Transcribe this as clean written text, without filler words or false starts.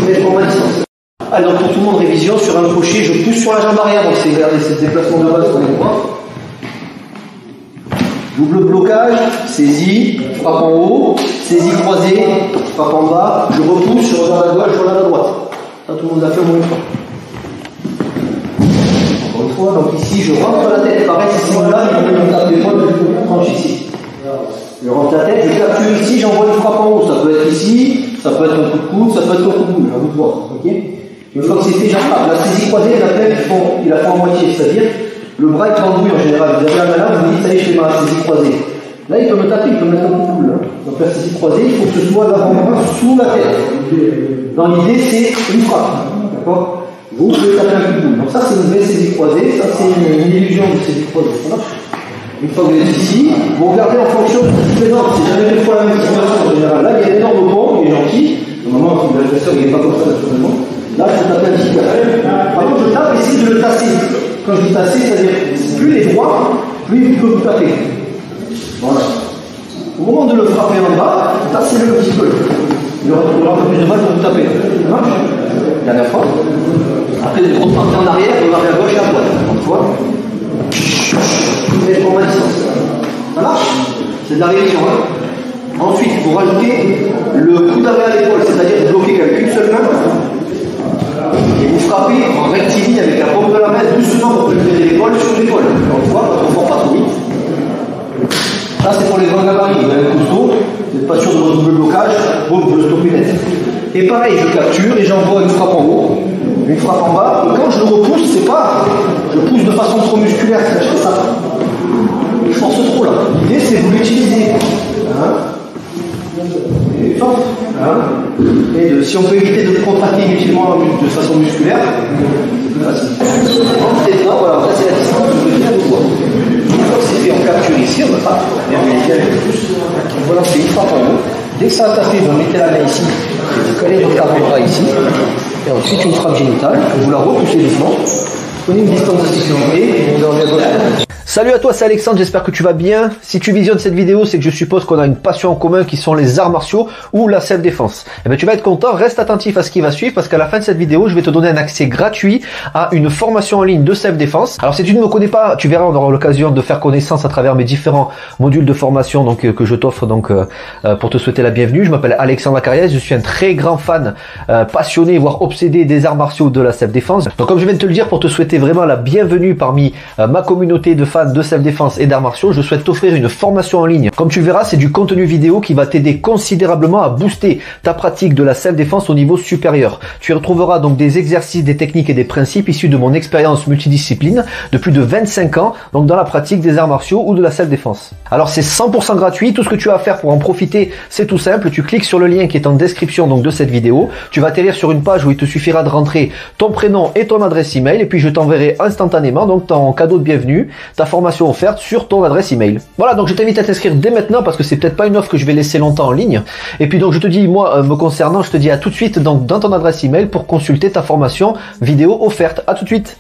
Et forme à distance. Alors pour tout le monde, révision, sur un crochet, je pousse sur la jambe arrière, donc c'est ce déplacement de base qu'on est droit. Double blocage, saisie, frappe en haut, saisie croisée, frappe en bas, je repousse, je regarde à gauche, je regarde à droite. Ça tout le monde l'a fait au moins une fois. Encore une fois, donc ici je rentre la tête, pareil, si c'est là, je tape l'épaule, je tranche ici. Je rentre la tête, je capture ici, j'envoie une frappe en haut, ça peut être ici, ça peut être un coup de coude, ça peut être un coup de boule, à vous de voir, ok? Une fois que c'est fait, j'attrape. La saisie croisée, la tête, il la fait en moitié, c'est-à-dire, le bras est pendouille en général. Vous avez un malin, vous vous dites, ça y est, je fais ma saisie croisée. Là, il peut me taper, il peut me mettre un coup de boule. Donc la saisie croisée, il faut que ce soit l'avant-bras sous la tête. Dans l'idée, c'est une frappe. D'accord? Vous pouvez taper un coup de boule. Donc ça, c'est une vraie saisie croisée. Ça, c'est une illusion de saisie croisée. Ça marche? Une fois que vous êtes ici, vous regardez en fonction de toutes les normes. C'est jamais deux fois la même situation en général. Là, il y a l'énorme pont, il est gentil. Normalement, si vous avez l'impression qu'il n'est pas comme ça naturellement. Là, je tape un petit peu. Par contre, je tape, essaye de le tasser. Quand je dis tasser, c'est-à-dire plus il est droit, plus il peut vous taper. Voilà. Au moment de le frapper en bas, tassez-le un petit peu. Il aura un peu plus de mal de vous taper. Ça marche? Dernière fois. Après, vous repartez en arrière, vous regardez à gauche et à droite. Une fois. Et forme à distance. Ça marche? C'est de la révision. Hein? Ensuite, vous rajoutez le coup d'arrêt à l'épaule, c'est-à-dire bloquer avec une seule main. Et vous frappez en rectiligne avec la paume de la main doucement pour lever l'épaule sur l'épaule. Encore une fois, on ne fort pas trop vite. Ça, c'est pour les grands gabarits. Vous avez un costaud, vous n'êtes pas sûr de votre double blocage, bon, vous le stoppez net. Et pareil, je capture et j'envoie une frappe en haut, une frappe en bas. Et quand je le repousse, c'est pas, je pousse de façon trop musculaire, c'est je fais ça. Je force trop là. L'idée, c'est vous l'utilisez. Et force. Et si on peut éviter de contracter inutilement de façon musculaire, c'est plus facile. Maintenant, voilà, ça c'est la distance que je viens de voir. Une fois que c'est fait, on capture ici, on va pas vérifier avec plus. On va lancer une frappe en haut. Dès que ça a tapé, vous mettez la main ici, vous collez votre avant-bras ici, et ensuite une frappe génitale, vous la repoussez doucement, prenez une distance de sécurité, et vous enlevez à gauche. Salut à toi, c'est Alexandre, j'espère que tu vas bien. Si tu visionnes cette vidéo, c'est que je suppose qu'on a une passion en commun qui sont les arts martiaux ou la self-défense. Eh bien, tu vas être content, reste attentif à ce qui va suivre parce qu'à la fin de cette vidéo, je vais te donner un accès gratuit à une formation en ligne de self-défense. Alors, si tu ne me connais pas, tu verras, on aura l'occasion de faire connaissance à travers mes différents modules de formation que je t'offre pour te souhaiter la bienvenue. Je m'appelle Alexandre Acariès, je suis un très grand fan, passionné, voire obsédé des arts martiaux de la self-défense. Donc, comme je viens de te le dire, pour te souhaiter vraiment la bienvenue parmi ma communauté de fans de self-défense et d'arts martiaux, je souhaite t'offrir une formation en ligne. Comme tu le verras, c'est du contenu vidéo qui va t'aider considérablement à booster ta pratique de la self-défense au niveau supérieur. Tu y retrouveras donc des exercices, des techniques et des principes issus de mon expérience multidiscipline de plus de 25 ans, donc dans la pratique des arts martiaux ou de la self-défense. Alors c'est 100% gratuit, tout ce que tu as à faire pour en profiter, c'est tout simple, tu cliques sur le lien qui est en description donc de cette vidéo, tu vas atterrir sur une page où il te suffira de rentrer ton prénom et ton adresse email et puis je t'enverrai instantanément donc ton cadeau de bienvenue, ta formation offerte sur ton adresse email. Voilà, donc je t'invite à t'inscrire dès maintenant parce que c'est peut-être pas une offre que je vais laisser longtemps en ligne. Et puis donc je te dis, moi me concernant, je te dis à tout de suite donc dans ton adresse email pour consulter ta formation vidéo offerte. À tout de suite.